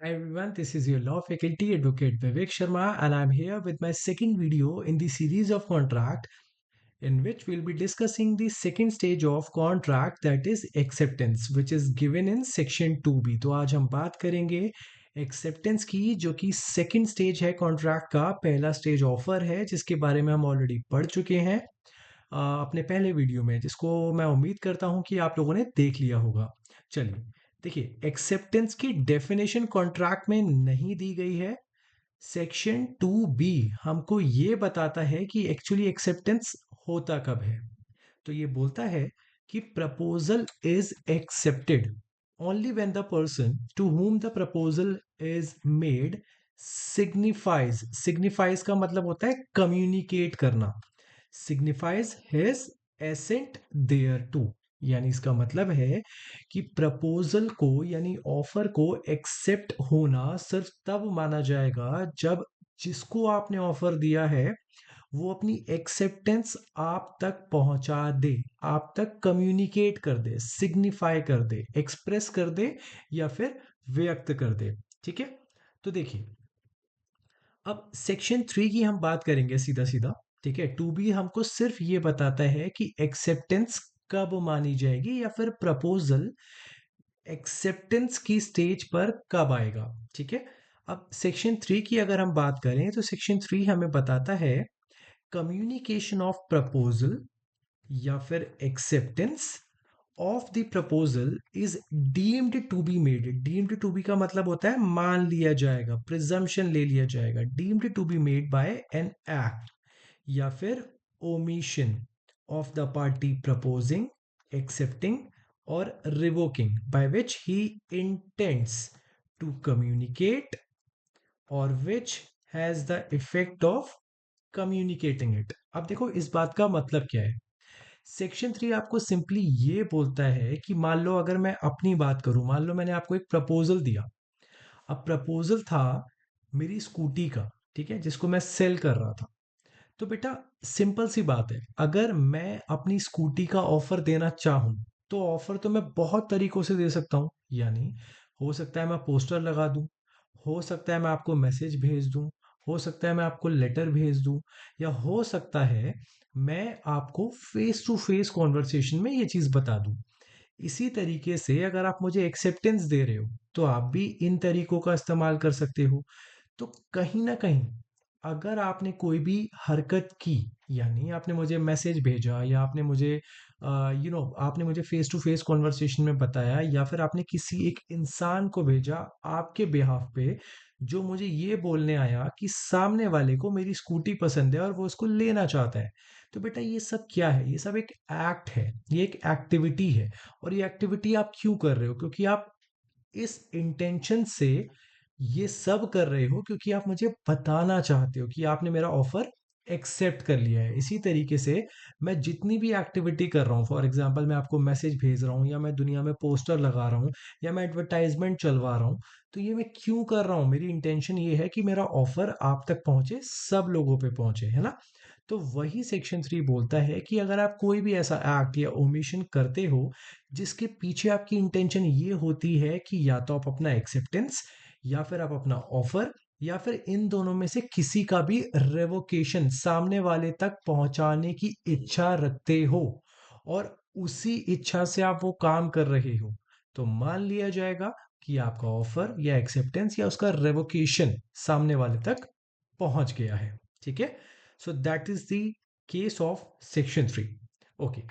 Hi everyone, this is your law faculty advocate Vivek Sharma, and I'm here with my second video in the series of contract in which we'll be discussing the second stage of contract, that is acceptance, which is given in section 2B. तो आज हम बात करेंगे acceptance की, जो कि second stage है contract का. पहला stage offer है जिसके बारे में हम already पढ़ चुके हैं अपने पहले वीडियो में, जिसको मैं उम्मीद करता हूं कि आप लोगों ने देख लिया होगा. चलिए देखिए, एक्सेप्टेंस की डेफिनेशन कॉन्ट्रैक्ट में नहीं दी गई है. सेक्शन 2B हमको ये बताता है कि एक्चुअली एक्सेप्टेंस होता कब है. तो ये बोलता है कि proposal is accepted only when the person to whom the proposal is made signifies का मतलब होता है कम्युनिकेट करना. Signifies his assent thereto, यानी इसका मतलब है कि प्रपोजल को यानी ऑफर को एक्सेप्ट होना सिर्फ तब माना जाएगा जब जिसको आपने ऑफर दिया है वो अपनी एक्सेप्टेंस आप तक पहुंचा दे, आप तक कम्युनिकेट कर दे, सिग्निफाई कर दे, एक्सप्रेस कर दे या फिर व्यक्त कर दे. ठीक है, तो देखिए अब सेक्शन 3 की हम बात करेंगे सीधा सीधा. ठीक है, 2B हमको सिर्फ ये बताता है कि एक्सेप्टेंस कब मानी जाएगी या फिर प्रपोजल एक्सेप्टेंस की स्टेज पर कब आएगा. ठीक है, अब सेक्शन 3 की अगर हम बात करें तो सेक्शन 3 हमें बताता है कम्युनिकेशन ऑफ प्रपोजल या फिर acceptance of the proposal is deemed to be made. Deemed to be का मतलब होता है मान लिया जाएगा, प्रिजम्पशन ले लिया जाएगा. Deemed to be made by an act या फिर omission of the party proposing, accepting और revoking by which he intends to communicate और which has the effect of communicating it. अब देखो इस बात का मतलब क्या है. सेक्शन 3 आपको सिंपली ये बोलता है कि मान लो अगर मैं अपनी बात करूं, मान लो मैंने आपको एक प्रपोजल दिया. अब प्रपोजल था मेरी स्कूटी का, ठीक है, जिसको मैं सेल कर रहा था. तो बेटा सिंपल सी बात है, अगर मैं अपनी स्कूटी का ऑफर देना चाहूं तो ऑफर तो मैं बहुत तरीकों से दे सकता हूं. यानी हो सकता है मैं पोस्टर लगा दूं, हो सकता है मैं आपको मैसेज भेज दूं, हो सकता है मैं आपको लेटर भेज दूं, या हो सकता है मैं आपको फेस टू फेस कॉन्वर्सेशन में ये चीज बता दूं. इसी तरीके से अगर आप मुझे एक्सेप्टेंस दे रहे हो तो आप भी इन तरीकों का इस्तेमाल कर सकते हो. तो कहीं ना कहीं अगर आपने कोई भी हरकत की, यानी आपने मुझे मैसेज भेजा या आपने मुझे आपने मुझे फेस टू फेस कॉन्वर्सेशन में बताया या फिर आपने किसी एक इंसान को भेजा आपके बिहाफ पे, जो मुझे ये बोलने आया कि सामने वाले को मेरी स्कूटी पसंद है और वो उसको लेना चाहता है. तो बेटा ये सब क्या है, ये सब एक एक्ट है, ये एक एक्टिविटी है. और ये एक्टिविटी आप क्यों कर रहे हो? क्योंकि आप इस इंटेंशन से ये सब कर रहे हो क्योंकि आप मुझे बताना चाहते हो कि आपने मेरा ऑफर एक्सेप्ट कर लिया है. इसी तरीके से मैं जितनी भी एक्टिविटी कर रहा हूँ, फॉर एग्जांपल मैं आपको मैसेज भेज रहा हूँ या मैं दुनिया में पोस्टर लगा रहा हूँ या मैं एडवर्टाइजमेंट चलवा रहा हूँ, तो ये मैं क्यों कर रहा हूँ? मेरी इंटेंशन ये है कि मेरा ऑफर आप तक पहुंचे, सब लोगों पे पहुंचे, है ना. तो वही सेक्शन 3 बोलता है कि अगर आप कोई भी ऐसा एक्ट या ओमिशन करते हो जिसके पीछे आपकी इंटेंशन ये होती है कि या तो आप अपना एक्सेप्टेंस या फिर आप अपना ऑफर या फिर इन दोनों में से किसी का भी रेवोकेशन सामने वाले तक पहुंचाने की इच्छा रखते हो और उसी इच्छा से आप वो काम कर रहे हो, तो मान लिया जाएगा कि आपका ऑफर या एक्सेप्टेंस या उसका रेवोकेशन सामने वाले तक पहुंच गया है. ठीक है, so that is the case of section 3. Okay,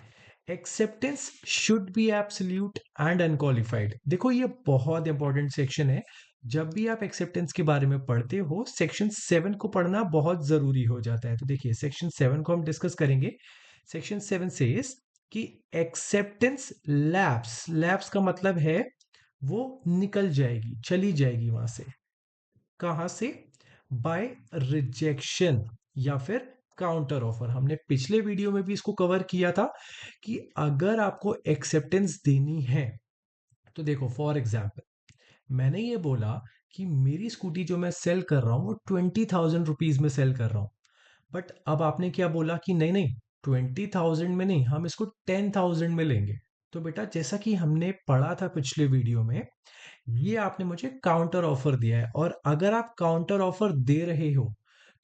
acceptance should B absolute and unqualified. देखो ये बहुत इंपॉर्टेंट सेक्शन है. जब भी आप एक्सेप्टेंस के बारे में पढ़ते हो सेक्शन 7 को पढ़ना बहुत जरूरी हो जाता है. तो देखिए सेक्शन 7 को हम डिस्कस करेंगे. सेक्शन 7 सेज कि एक्सेप्टेंस लैप्स, लैप्स का मतलब है वो निकल जाएगी, चली जाएगी वहां से. कहां से? बाय रिजेक्शन या फिर काउंटर ऑफर. हमने पिछले वीडियो में भी इसको कवर किया था कि अगर आपको एक्सेप्टेंस देनी है तो देखो फॉर एग्जाम्पल मैंने ये बोला कि मेरी स्कूटी जो मैं सेल कर रहा हूँ वो 20,000 रुपीज में सेल कर रहा हूँ. बट अब आपने क्या बोला कि नहीं नहीं, 20,000 में नहीं, हम इसको 10,000 में लेंगे. तो बेटा जैसा कि हमने पढ़ा था पिछले वीडियो में, ये आपने मुझे काउंटर ऑफर दिया है और अगर आप काउंटर ऑफर दे रहे हो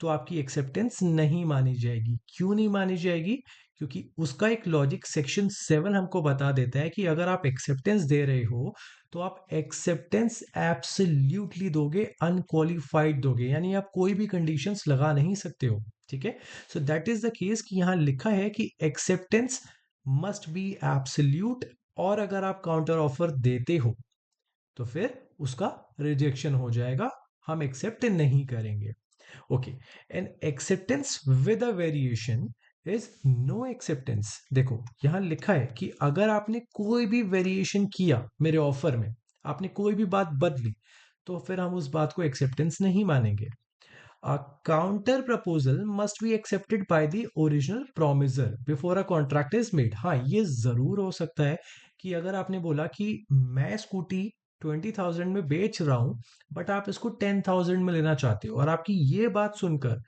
तो आपकी एक्सेप्टेंस नहीं मानी जाएगी। क्यों नहीं मानी जाएगी? क्योंकि उसका एक लॉजिक सेक्शन 7 हमको बता देता है कि अगर आप एक्सेप्टेंस दे रहे हो तो आप एक्सेप्टेंस एब्सोल्यूटली दोगे, अनक्वालिफाइड दोगे, यानी आप कोई भी कंडीशंस लगा नहीं सकते हो। ठीक है, so that is the case कि यहां लिखा है कि एक्सेप्टेंस मस्ट बी एब्सोल्यूट, और अगर आप काउंटर ऑफर देते हो तो फिर उसका रिजेक्शन हो जाएगा, हम एक्सेप्ट नहीं करेंगे। Okay, an acceptance with a variation is no acceptance. देखो यहां लिखा है कि अगर आपने कोई भी वेरिएशन किया मेरे ऑफर में, आपने कोई भी बात बदली, तो फिर हम उस बात को एक्सेप्टेंस नहीं मानेंगे। A counter proposal must be accepted by the original promiser before a contract is made। हाँ, ये जरूर हो सकता है कि अगर आपने बोला कि मैं स्कूटी 20,000 में बेच रहा हूं बट आप इसको 10,000 में लेना चाहते हो, और आपकी ये बात सुनकर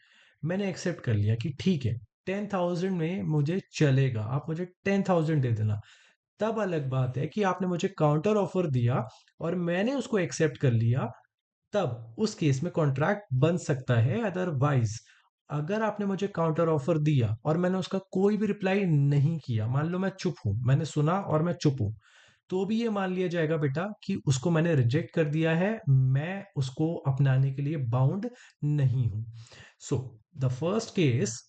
मैंने एक्सेप्ट कर लिया कि ठीक है 10,000 में मुझे चलेगा, आप मुझे 10,000 दे देना। तब अलग बात है कि आपने मुझे काउंटर ऑफर दिया और मैंने उसको एक्सेप्ट कर लिया, तब उस केस में कॉन्ट्रैक्ट बन सकता है। अदरवाइज अगर आपने मुझे काउंटर ऑफर दिया और मैंने उसका कोई भी रिप्लाई नहीं किया, मान लो मैं चुप हूं, मैंने सुना और मैं चुप हूं, तो भी ये मान लिया जाएगा बेटा कि उसको मैंने रिजेक्ट कर दिया है, मैं उसको अपनाने के लिए बाउंड नहीं हूं। So the first case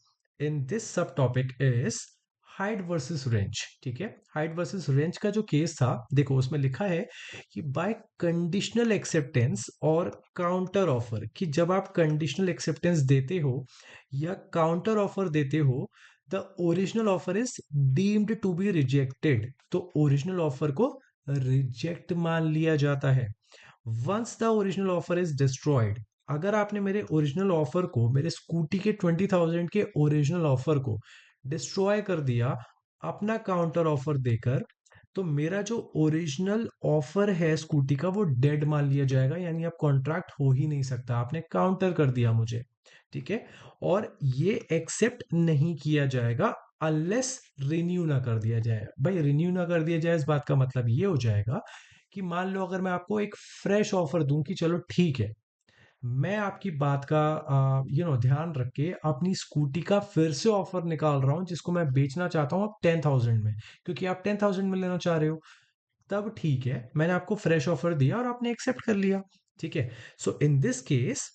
in this sub topic is height versus range. ठीक है, हाइट वर्सेस रेंज का जो केस था, देखो उसमें लिखा है कि बाय कंडीशनल एक्सेप्टेंस और काउंटर ऑफर, कि जब आप कंडीशनल एक्सेप्टेंस देते हो या काउंटर ऑफर देते हो, the original offer is deemed to be rejected, तो ओरिजिनल ऑफर को रिजेक्ट मान लिया जाता है। Once the original offer is destroyed, अगर आपने मेरे ओरिजिनल ऑफर को, मेरे स्कूटी के 20,000 के ओरिजिनल ऑफर को डिस्ट्रॉय कर दिया अपना काउंटर ऑफर देकर, तो मेरा जो ओरिजिनल ऑफर है स्कूटी का वो डेड मान लिया जाएगा, यानी अब कॉन्ट्रैक्ट हो ही नहीं सकता, आपने काउंटर कर दिया मुझे। ठीक है, और ये एक्सेप्ट नहीं किया जाएगा अनलेस रिन्यू ना कर दिया जाए। भाई रिन्यू ना कर दिया जाए इस बात का मतलब ये हो जाएगा कि मान लो अगर मैं आपको एक फ्रेश ऑफर दूं कि चलो ठीक है, मैं आपकी बात का ध्यान रख के अपनी स्कूटी का फिर से ऑफर निकाल रहा हूं जिसको मैं बेचना चाहता हूं अब 10,000 में, क्योंकि आप 10,000 में लेना चाह रहे हो, तब ठीक है मैंने आपको फ्रेश ऑफर दिया और आपने एक्सेप्ट कर लिया। ठीक है, so in this case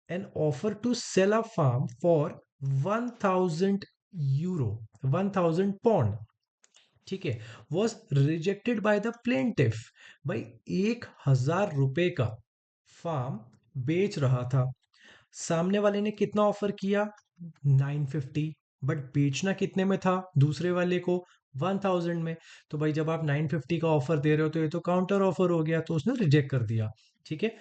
an offer to sell a farm for 1,000 euro, 1,000 pound, ठीक है, was rejected by the plaintiff. भाई 1,000 रुपए का फार्म बेच रहा था, सामने वाले ने कितना ऑफर किया, 950, बट बेचना कितने में था दूसरे वाले को, 1,000 में। तो भाई जब आप 950 का ऑफर दे रहे हो तो ये तो काउंटर ऑफर हो गया, तो उसने रिजेक्ट कर दिया। ठीक है,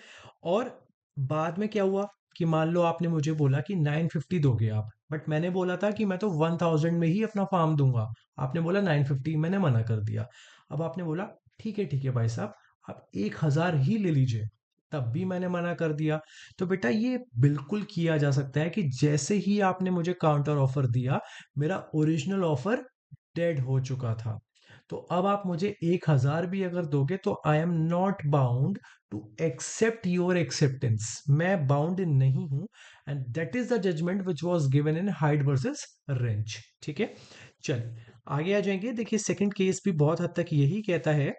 और बाद में क्या हुआ कि मान लो आपने मुझे बोला कि 950 दोगे आप, बट मैंने बोला था कि मैं तो 1,000 में ही अपना फार्म दूंगा, आपने बोला 950, मैंने मना कर दिया। अब आपने बोला ठीक है भाई साहब, आप 1,000 ही ले लीजिए, तब भी मैंने मना कर दिया। तो बेटा ये बिल्कुल किया जा सकता है कि जैसे ही आपने मुझे काउंटर ऑफर दिया, मेरा ओरिजिनल ऑफर डेड हो चुका था, तो अब आप मुझे 1,000 भी अगर दोगे तो I am not bound to accept your acceptance, मैं बाउंड नहीं हूं। And that is the judgement which was given in Hyde versus range. ठीक है, चलिए आगे आ जाएंगे। देखिए सेकंड केस भी बहुत हद तक यही कहता है,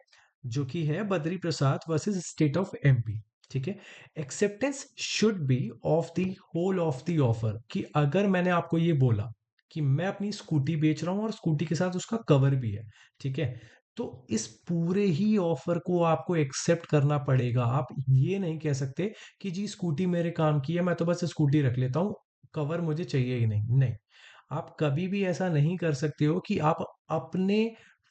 जो कि है Badri Prasad versus state of MP. ठीक है, acceptance should be of the whole of the offer, कि अगर मैंने आपको ये बोला कि मैं अपनी स्कूटी बेच रहा हूं और स्कूटी के साथ उसका कवर भी है, ठीक है, तो इस पूरे ही ऑफर को आपको एक्सेप्ट करना पड़ेगा। आप ये नहीं कह सकते कि जी स्कूटी मेरे काम की है, मैं तो बस स्कूटी रख लेता हूँ, कवर मुझे चाहिए ही नहीं। नहीं, आप कभी भी ऐसा नहीं कर सकते हो कि आप अपने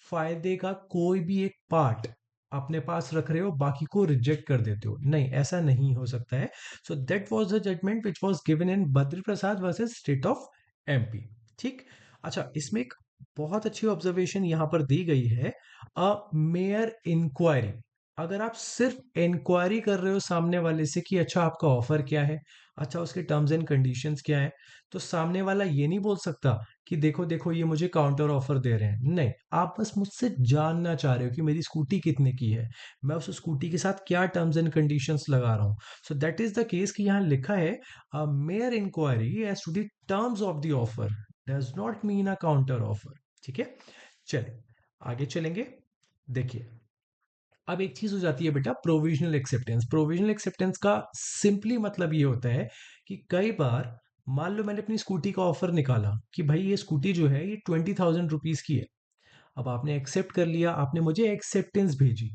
फायदे का कोई भी एक पार्ट अपने पास रख रहे हो, बाकी को रिजेक्ट कर देते हो। नहीं, ऐसा नहीं हो सकता है। So that was the judgement which was given in Badri Prasad versus state of MP. ठीक, अच्छा इसमें एक बहुत अच्छी ऑब्जर्वेशन यहां पर दी गई है, अ मेयर इंक्वायरी। अगर आप सिर्फ इंक्वायरी कर रहे हो सामने वाले से कि अच्छा आपका ऑफर क्या है, अच्छा उसके टर्म्स एंड कंडीशंस क्या है, तो सामने वाला ये नहीं बोल सकता कि देखो देखो ये मुझे काउंटर ऑफर दे रहे हैं। नहीं, आप बस मुझसे जानना चाह रहे हो कि मेरी स्कूटी कितने की है, मैं उस स्कूटी के साथ क्या टर्म्स एंड कंडीशंस लगा रहा हूँ। So that is the case कि यहाँ लिखा है mere inquiry as to the terms of the offer does not mean a counter offer. ठीक है, चलिए आगे चलेंगे। देखिए, अब एक चीज हो जाती है बेटा, प्रोविजनल एक्सेप्टेंस। प्रोविजनल एक्सेप्टेंस का सिंपली मतलब ये होता है कि कई बार मान लो मैंने अपनी स्कूटी का ऑफर निकाला कि भाई ये स्कूटी जो है ये 20,000 रुपीज की है। अब आपने एक्सेप्ट कर लिया, आपने मुझे एक्सेप्टेंस भेजी,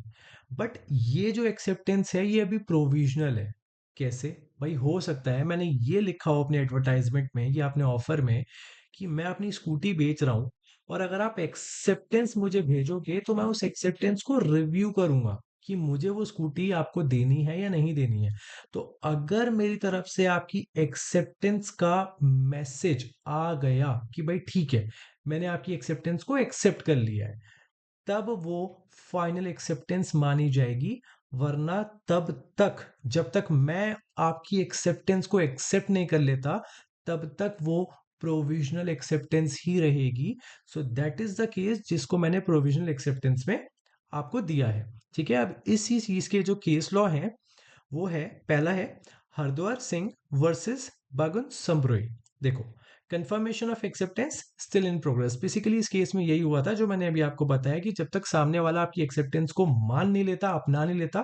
बट ये जो एक्सेप्टेंस है ये अभी प्रोविजनल है। कैसे? भाई हो सकता है मैंने ये लिखा हो अपने एडवर्टाइजमेंट में या अपने ऑफर में कि मैं अपनी स्कूटी बेच रहा हूं, और अगर आप एक्सेप्टेंस मुझे भेजोगे तो मैं उस एक्सेप्टेंस को रिव्यू करूंगा कि मुझे वो स्कूटी आपको देनी है या नहीं देनी है। तो अगर मेरी तरफ से आपकी एक्सेप्टेंस का मैसेज आ गया कि भाई ठीक है, मैंने आपकी एक्सेप्टेंस को एक्सेप्ट कर लिया है, तब वो फाइनल एक्सेप्टेंस मानी जाएगी। वरना तब तक, जब तक मैं आपकी एक्सेप्टेंस को एक्सेप्ट नहीं कर लेता, तब तक वो प्रोविजनल एक्सेप्टेंस ही रहेगी। सो दैट इज द केस जिसको मैंने प्रोविजनल एक्सेप्टेंस में आपको दिया है। ठीक है, अब इसी चीज के जो केस लॉ हैं वो है, पहला है हरद्वार सिंह वर्सेस बागुन सम्प्रोई। देखो, confirmation of acceptance still in progress. Basically इस केस में यही हुआ था जो मैंने अभी आपको बताया कि जब तक सामने वाला आपकी एक्सेप्टेंस को मान नहीं लेता, अपना नहीं लेता,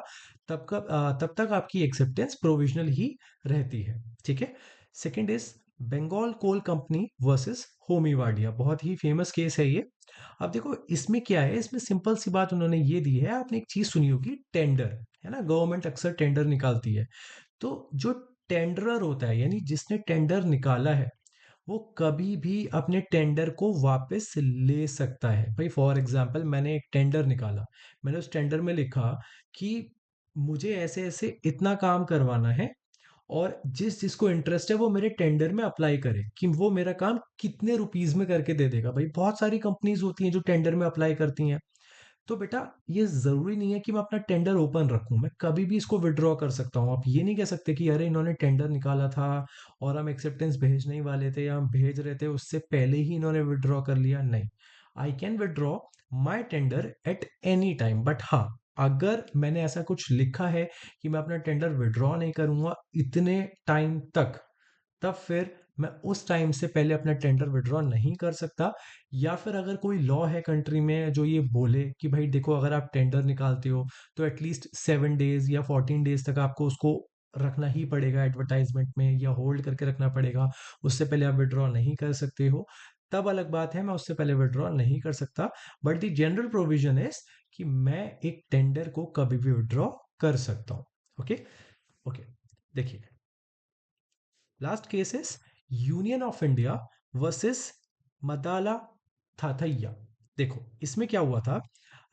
तब तक आपकी एक्सेप्टेंस प्रोविजनल ही रहती है। ठीक है, second is Bengal coal company versus Homi Wadia. बहुत ही फेमस केस है ये। अब देखो इसमें क्या है, इसमें सिंपल सी बात उन्होंने ये दी है, आपने एक चीज सुनी होगी, टेंडर, है ना, गवर्नमेंट अक्सर टेंडर निकालती है। तो जो टेंडरर होता है, यानी जिसने टेंडर निकाला है, वो कभी भी अपने टेंडर को वापस ले सकता है। भाई फॉर एग्जांपल मैंने एक टेंडर निकाला, मैंने उस टेंडर में लिखा कि मुझे ऐसे ऐसे इतना काम करवाना है, और जिस जिसको इंटरेस्ट है वो मेरे टेंडर में अप्लाई करे कि वो मेरा काम कितने रुपीज में करके दे देगा। भाई बहुत सारी कंपनीज होती हैं जो टेंडर में अप्लाई करती हैं। तो बेटा ये जरूरी नहीं है कि मैं अपना टेंडर ओपन रखूं, मैं कभी भी इसको विड्रॉ कर सकता हूं। आप ये नहीं कह सकते कि अरे इन्होंने टेंडर निकाला था और हम एक्सेप्टेंस भेजने ही वाले थे या हम भेज रहे थे उससे पहले ही इन्होंने विड्रॉ कर लिया। नहीं, I can withdraw my tender eight any time, but हाँ, अगर मैंने ऐसा कुछ लिखा है कि मैं अपना टेंडर विड्रॉ नहीं करूंगा इतने टाइम तक, तब फिर मैं उस टाइम से पहले अपना टेंडर विड्रॉ नहीं कर सकता। या फिर अगर कोई लॉ है कंट्री में जो ये बोले कि भाई देखो अगर आप टेंडर निकालते हो तो एटलीस्ट 7 डेज या 14 डेज तक आपको उसको रखना ही पड़ेगा एडवर्टाइजमेंट में, या होल्ड करके रखना पड़ेगा, उससे पहले आप विड्रॉ नहीं कर सकते हो, तब अलग बात है, मैं उससे पहले विड्रॉ नहीं कर सकता। But the general provision is कि मैं एक टेंडर को कभी भी विड्रॉ कर सकता हूँ। ओके, ओके, देखिए last case is Union of India versus Madala Thathaiah. देखो इसमें क्या हुआ था,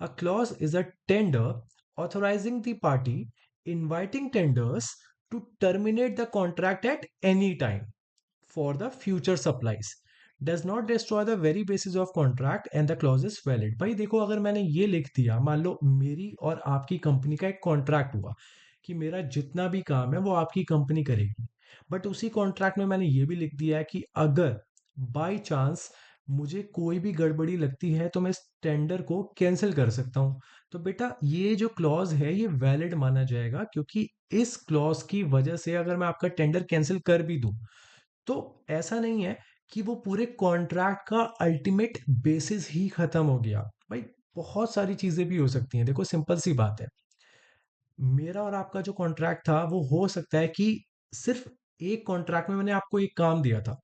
a clause is a tender authorising the party inviting tenders to terminate the contract at any time for the future supplies, does not destroy the very basis of contract and the clause is valid। भाई देखो अगर मैंने ये लिख दिया, मान लो मेरी और आपकी कंपनी का एक कॉन्ट्रैक्ट हुआ कि मेरा जितना भी काम है वो आपकी कंपनी करेगी, बट उसी कॉन्ट्रैक्ट में मैंने ये भी लिख दिया है कि अगर बाय चांस मुझे कोई भी गड़बड़ी लगती है तो मैं इस टेंडर को कैंसिल कर सकता हूं। तो बेटा ये जो क्लॉज है ये वैलिड माना जाएगा, क्योंकि इस क्लॉज की वजह से अगर मैं आपका टेंडर कैंसिल कर भी दूं तो ऐसा नहीं है कि वो पूरे कॉन्ट्रैक्ट का अल्टीमेट बेसिस ही खत्म हो गया। भाई बहुत सारी चीजें भी हो सकती हैं, देखो सिंपल सी बात है, मेरा और आपका जो कॉन्ट्रैक्ट था वो हो सकता है कि सिर्फ एक कॉन्ट्रैक्ट में मैंने आपको एक काम दिया था।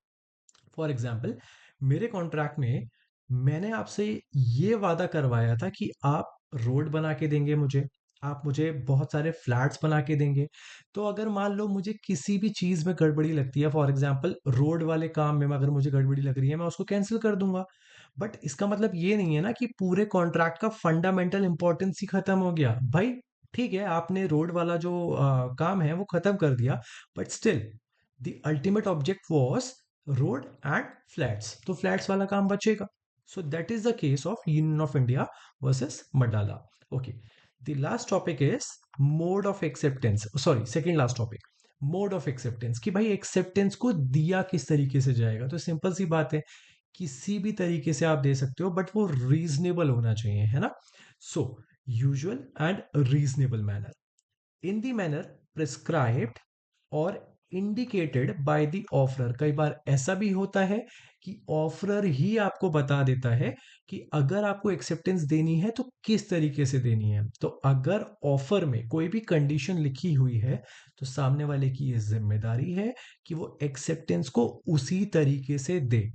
फॉर एग्जाम्पल मेरे कॉन्ट्रैक्ट में मैंने आपसे ये वादा करवाया था कि आप रोड बना के देंगे मुझे, आप मुझे बहुत सारे फ्लैट्स बना के देंगे। तो अगर मान लो मुझे किसी भी चीज में गड़बड़ी लगती है, फॉर एग्जाम्पल रोड वाले काम में अगर मुझे गड़बड़ी लग रही है, मैं उसको कैंसिल कर दूंगा। बट इसका मतलब ये नहीं है ना कि पूरे कॉन्ट्रैक्ट का फंडामेंटल इंपॉर्टेंस ही खत्म हो गया। भाई ठीक है, आपने रोड वाला जो काम है वो खत्म कर दिया, but still the ultimate object was road and flats, तो फ्लैट्स वाला काम बचेगा। So that is the case of Union of India versus Madala. Okay, the last topic is mode of acceptance, sorry second last topic, mode of acceptance, कि भाई acceptance को दिया किस तरीके से जाएगा। तो सिंपल सी बात है, किसी भी तरीके से आप दे सकते हो, बट वो रीजनेबल होना चाहिए, है ना। So usual and reasonable manner, in the manner prescribed और इंडिकेटेड बाय द ऑफरर। कई बार ऐसा भी होता है कि ऑफरर ही आपको बता देता है कि अगर आपको एक्सेप्टेंस देनी है तो किस तरीके से देनी है। तो अगर ऑफर में कोई भी कंडीशन लिखी हुई है तो सामने वाले की ये जिम्मेदारी है कि वो एक्सेप्टेंस को उसी तरीके से दे,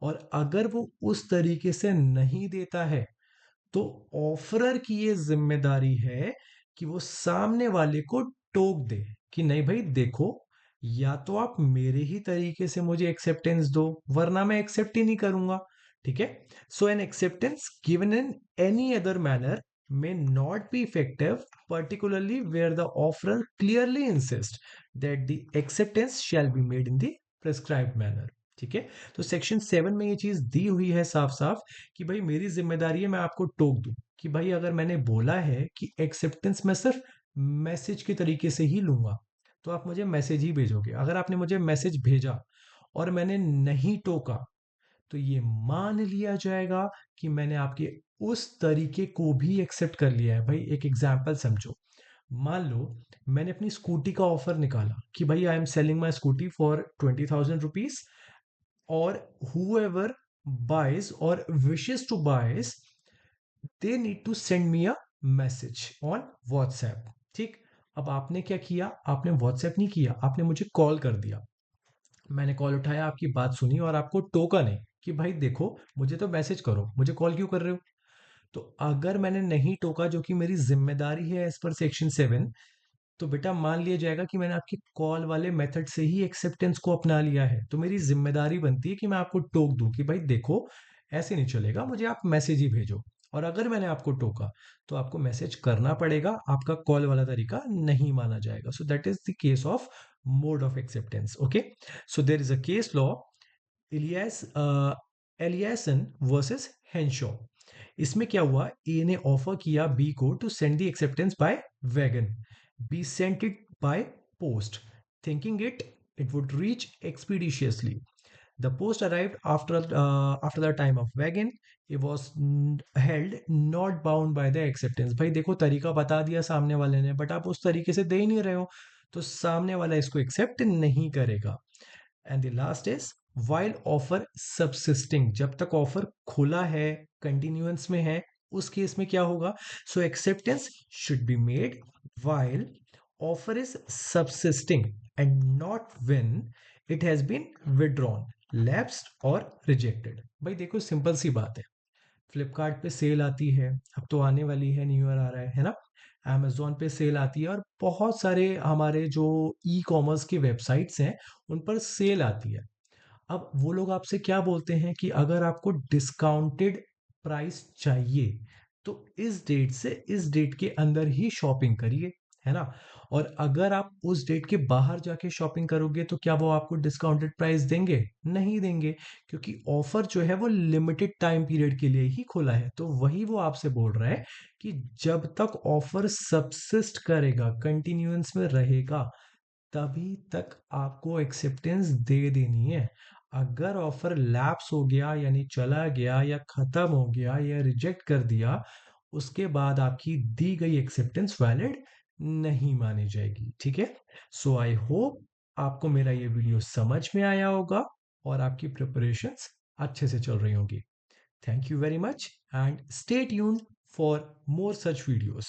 और अगर वो उस तरीके से नहीं देता है तो ऑफरर की ये जिम्मेदारी है कि वो सामने वाले को टोक दे कि नहीं भाई देखो, या तो आप मेरे ही तरीके से मुझे एक्सेप्टेंस दो, वरना मैं एक्सेप्ट ही नहीं करूंगा। ठीक है। So an acceptance given in any other manner may not be effective, particularly where the offerer clearly insists that the acceptance shall be made in the prescribed manner। ठीक है। तो सेक्शन 7 में ये चीज दी हुई है साफ साफ कि भाई मेरी जिम्मेदारी है मैं आपको टोक दूं कि भाई अगर मैंने बोला है कि एक्सेप्टेंस मैं सिर्फ मैसेज के तरीके से ही लूंगा तो आप मुझे मैसेज ही भेजोगे। अगर आपने मुझे मैसेज भेजा और मैंने नहीं टोका तो ये मान लिया जाएगा कि मैंने आपके उस तरीके को भी एक्सेप्ट कर लिया है। भाई एक एग्जांपल समझो, मान लो मैंने अपनी स्कूटी का ऑफर निकाला कि भाई I am selling my scooty for 20,000 rupees, और whoever buys or wishes to buys, they need to send me a message on WhatsApp। ठीक। अब आपने क्या किया, आपने WhatsApp नहीं किया, आपने मुझे कॉल कर दिया। मैंने कॉल उठाया, आपकी बात सुनी और आपको टोका नहीं कि भाई देखो मुझे तो मैसेज करो, मुझे कॉल क्यों कर रहे हो। तो अगर मैंने नहीं टोका, जो कि मेरी जिम्मेदारी है एज पर सेक्शन 7, तो बेटा मान लिया जाएगा कि मैंने आपके कॉल वाले मेथड से ही एक्सेप्टेंस को अपना लिया है। तो मेरी जिम्मेदारी बनती है कि मैं आपको टोक दूं कि भाई देखो ऐसे नहीं चलेगा, मुझे आप मैसेज ही भेजो। और अगर मैंने आपको टोका तो आपको मैसेज करना पड़ेगा, आपका कॉल वाला तरीका नहीं माना जाएगा। So that is the case of mode of acceptance. Okay. So there is a case law, Elias Eliason versus Henshaw. इसमें क्या हुआ, ए ने ऑफर किया बी को to send the acceptance by wagon. B sent it by post, thinking it would reach expeditiously. The post arrived after the time of wagon. It was held not bound by the acceptance। भाई देखो तरीका बता दिया सामने वाले ने, but आप उस तरीके से दे ही नहीं रहे हो, तो सामने वाला इसको एक्सेप्ट नहीं करेगा। And the last is while offer subsisting, जब तक ऑफर खुला है, कंटिन्यूएंस में है, उस केस में क्या होगा। So acceptance should be made while offer is subsisting and not when it has been withdrawn, lapsed और रिजेक्टेड। भाई देखो सिंपल सी बात है, फ्लिपकार्ट पे सेल आती है, अब तो आने वाली है, न्यू ईयर आ रहा है ना। अमेजोन पे सेल आती है और बहुत सारे हमारे जो ई कॉमर्स की वेबसाइट्स हैं उन पर सेल आती है। अब वो लोग आपसे क्या बोलते हैं कि अगर आपको डिस्काउंटेड प्राइस चाहिए तो इस डेट से इस डेट के अंदर ही शॉपिंग करिए, है ना। और अगर आप उस डेट के बाहर जाके शॉपिंग करोगे तो क्या वो आपको डिस्काउंटेड प्राइस देंगे, नहीं देंगे, क्योंकि ऑफर जो है वो लिमिटेड टाइम पीरियड के लिए ही खुला है। तो वही वो आपसे बोल रहा है कि जब तक ऑफर सबसिस्ट करेगा, कंटिन्यूएंस में रहेगा, तभी तक आपको एक्सेप्टेंस दे देनी है। अगर ऑफर लैप्स हो गया यानी चला गया या खत्म हो गया या रिजेक्ट कर दिया, उसके बाद आपकी दी गई एक्सेप्टेंस वैलिड नहीं मानी जाएगी। ठीक है। सो आई होप आपको मेरा ये वीडियो समझ में आया होगा और आपकी प्रिपरेशंस अच्छे से चल रही होंगी। Thank you very much and stay tuned for more such videos.